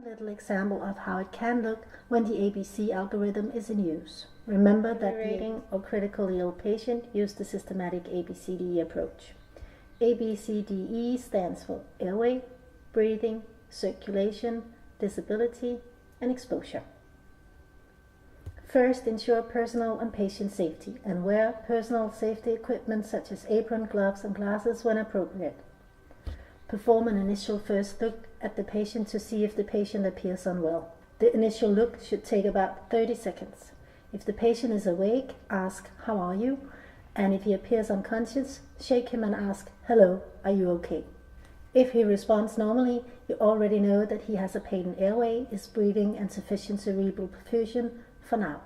little example of how it can look when the ABC algorithm is in use. Remember that the rating or critically ill patient used the systematic ABCDE approach. ABCDE stands for airway, breathing, circulation, disability, and exposure. First, ensure personal and patient safety and wear personal safety equipment such as apron, gloves, and glasses when appropriate. Perform an initial first look at the patient to see if the patient appears unwell. The initial look should take about 30 seconds. If the patient is awake, ask, "How are you?" And if he appears unconscious, shake him and ask, "Hello, are you okay?" If he responds normally, you already know that he has a patent airway, is breathing, and sufficient cerebral perfusion for now.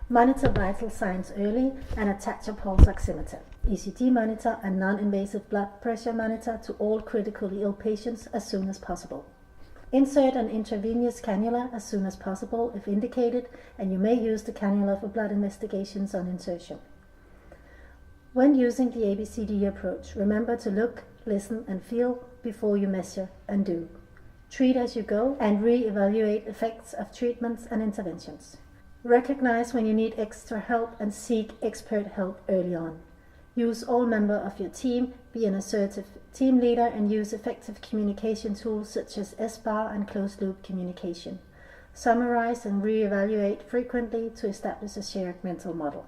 Monitor vital signs early and attach a pulse oximeter, ECG monitor, and non-invasive blood pressure monitor to all critically ill patients as soon as possible. Insert an intravenous cannula as soon as possible if indicated, and you may use the cannula for blood investigations on insertion. When using the ABCD approach, remember to look, listen, and feel before you measure and do. Treat as you go and re-evaluate effects of treatments and interventions. Recognize when you need extra help and seek expert help early on. Use all members of your team, be an assertive team leader, and use effective communication tools such as SBAR and closed-loop communication. Summarize and re-evaluate frequently to establish a shared mental model.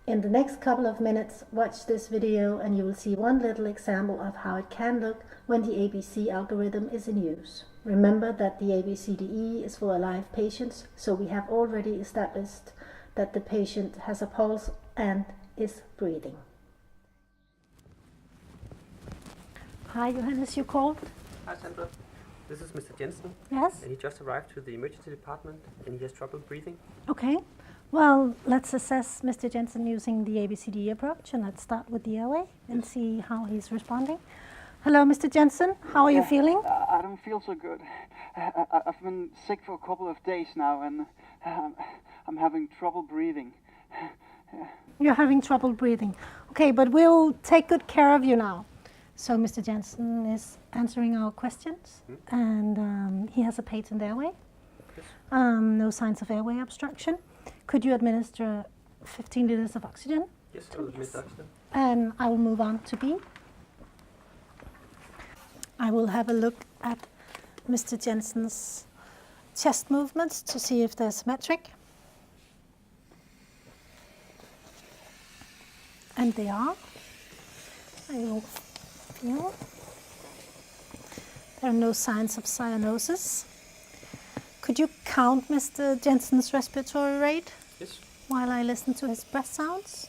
In the next couple of minutes, watch this video and you will see one little example of how it can look when the ABC algorithm is in use. Remember that the ABCDE is for alive patients, so we have already established that the patient has a pulse and is breathing. Hi Johannes, you called? Hi Sandra, this is Mr. Jensen. Yes? And he just arrived to the emergency department and he has trouble breathing. Okay. Well, let's assess Mr. Jensen using the ABCD approach, and let's start with the airway and see how he's responding. Hello, Mr. Jensen. How are you feeling? I don't feel so good. I've been sick for a couple of days now, and I'm having trouble breathing. You're having trouble breathing. Okay, but we'll take good care of you now. So Mr. Jensen is answering our questions, and he has a patent airway. Yes. No signs of airway obstruction. Could you administer 15 liters of oxygen? Yes, I will administer oxygen. And I will move on to B. I will have a look at Mr. Jensen's chest movements to see if they're symmetric. And they are. I will feel. There are no signs of cyanosis. Could you count Mr. Jensen's respiratory rate? Yes. While I listen to his breath sounds?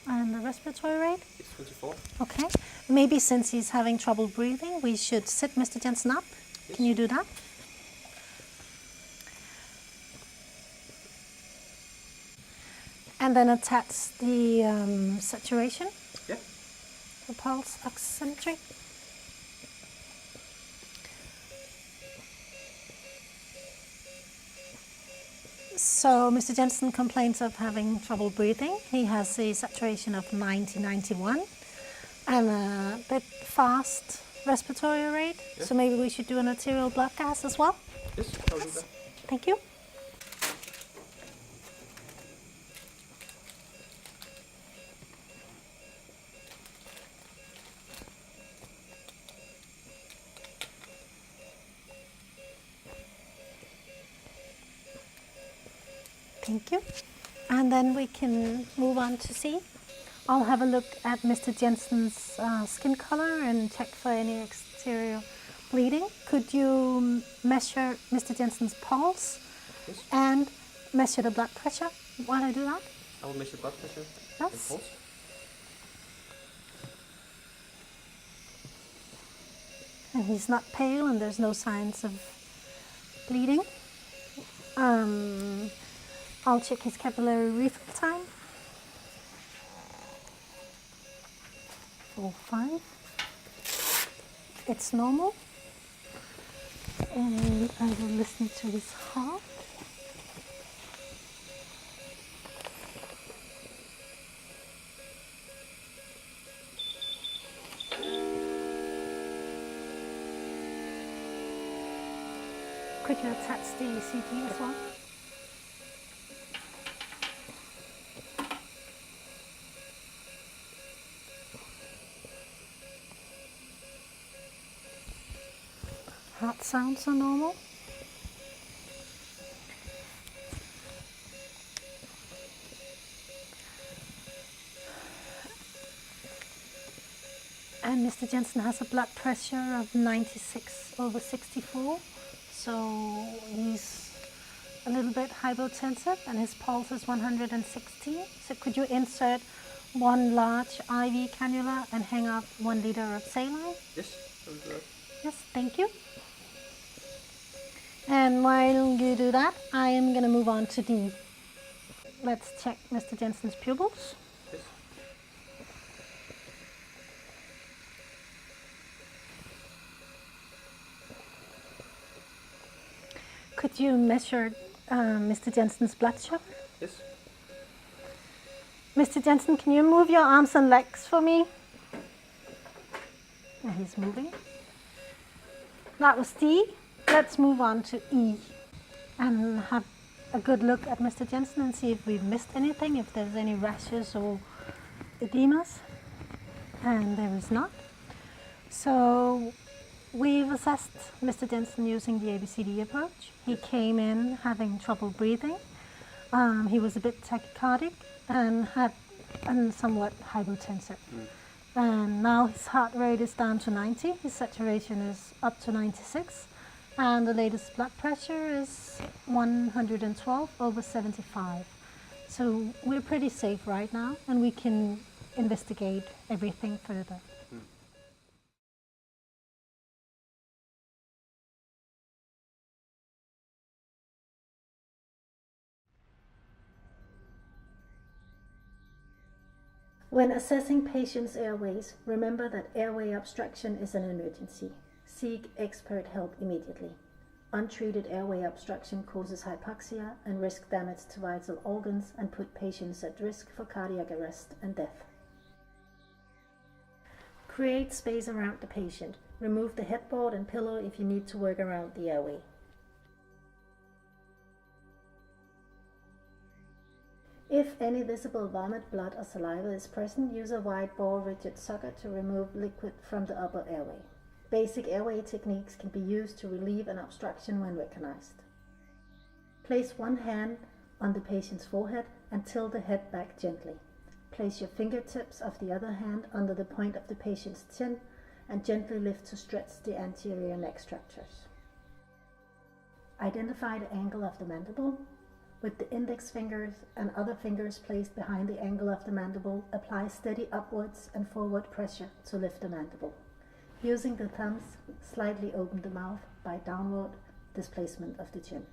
And the respiratory rate? It's 24. Okay. Maybe since he's having trouble breathing, we should sit Mr. Jensen up. Yes. Can you do that? And then attach the saturation, Yeah. the pulse oximetry. So Mr. Jensen complains of having trouble breathing. He has a saturation of 90-91 and a bit fast respiratory rate. Yes. So maybe we should do an arterial blood gas as well. Yes, I'll do that. Thank you. Thank you. And then we can move on to C. I'll have a look at Mr. Jensen's skin color and check for any exterior bleeding. Could you measure Mr. Jensen's pulse? Yes. And measure the blood pressure while I do that? I will measure blood pressure Yes. and pulse. And he's not pale and there's no signs of bleeding. I'll check his capillary refill time. 4-5. it's normal. And I will listen to his heart. Could you attach the ECG as well? Heart sounds are normal. And Mr. Jensen has a blood pressure of 96/64, so he's a little bit hypotensive and his pulse is 116. So could you insert one large IV cannula and hang up 1 liter of saline? Yes, I will do that. Yes, thank you. And while you do that, I am going to move on to D. Let's check Mr. Jensen's pupils. Yes. Could you measure Mr. Jensen's blood sugar? Yes. Mr. Jensen, can you move your arms and legs for me? And he's moving. That was D. Let's move on to E and have a good look at Mr. Jensen and see if we've missed anything, if there's any rashes or edemas. And there is not. So we've assessed Mr. Jensen using the Abcde approach. He came in having trouble breathing. He was a bit tachycardic and somewhat hypotensive. And now his heart rate is down to 90. His saturation is up to 96. And the latest blood pressure is 112/75. So we're pretty safe right now, and we can investigate everything further. When assessing patients' airways, remember that airway obstruction is an emergency. Seek expert help immediately. Untreated airway obstruction causes hypoxia and risk damage to vital organs and put patients at risk for cardiac arrest and death. Create space around the patient. Remove the headboard and pillow if you need to work around the airway. If any visible vomit, blood or saliva is present, use a wide-bore rigid socket to remove liquid from the upper airway. Basic airway techniques can be used to relieve an obstruction when recognized. Place one hand on the patient's forehead and tilt the head back gently. Place your fingertips of the other hand under the point of the patient's chin and gently lift to stretch the anterior neck structures. Identify the angle of the mandible. With the index fingers and other fingers placed behind the angle of the mandible, apply steady upwards and forward pressure to lift the mandible. Using the thumbs, slightly open the mouth by downward displacement of the chin.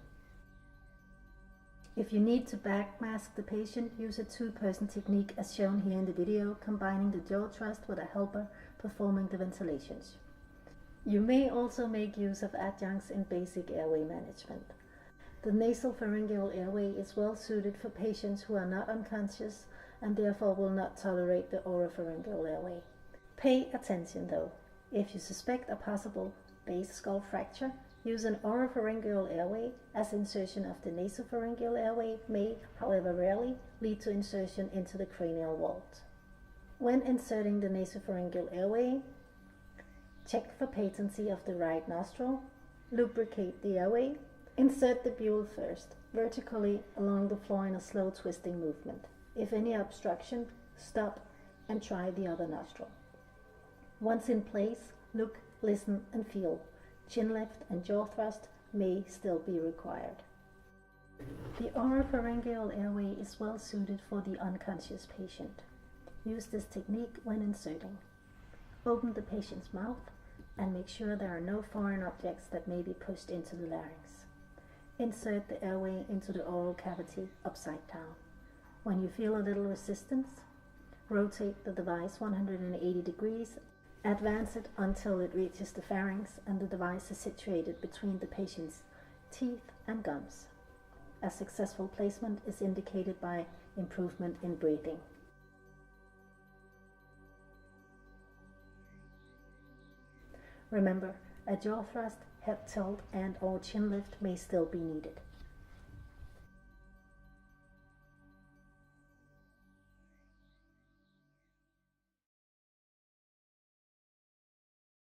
If you need to backmask the patient, use a two-person technique as shown here in the video, combining the jaw thrust with a helper performing the ventilations. You may also make use of adjuncts in basic airway management. The nasopharyngeal airway is well suited for patients who are not unconscious and therefore will not tolerate the oropharyngeal airway. Pay attention though. If you suspect a possible base skull fracture, use an oropharyngeal airway, as insertion of the nasopharyngeal airway may, however rarely, lead to insertion into the cranial vault. When inserting the nasopharyngeal airway, check for patency of the right nostril, lubricate the airway, insert the bule first, vertically along the floor in a slow twisting movement. If any obstruction, stop and try the other nostril. Once in place, look, listen and feel. Chin lift and jaw thrust may still be required. The oropharyngeal airway is well suited for the unconscious patient. Use this technique when inserting. Open the patient's mouth and make sure there are no foreign objects that may be pushed into the larynx. Insert the airway into the oral cavity upside down. When you feel a little resistance, rotate the device 180 degrees Advance it until it reaches the pharynx and the device is situated between the patient's teeth and gums. A successful placement is indicated by improvement in breathing. Remember, a jaw thrust, head tilt and/or chin lift may still be needed.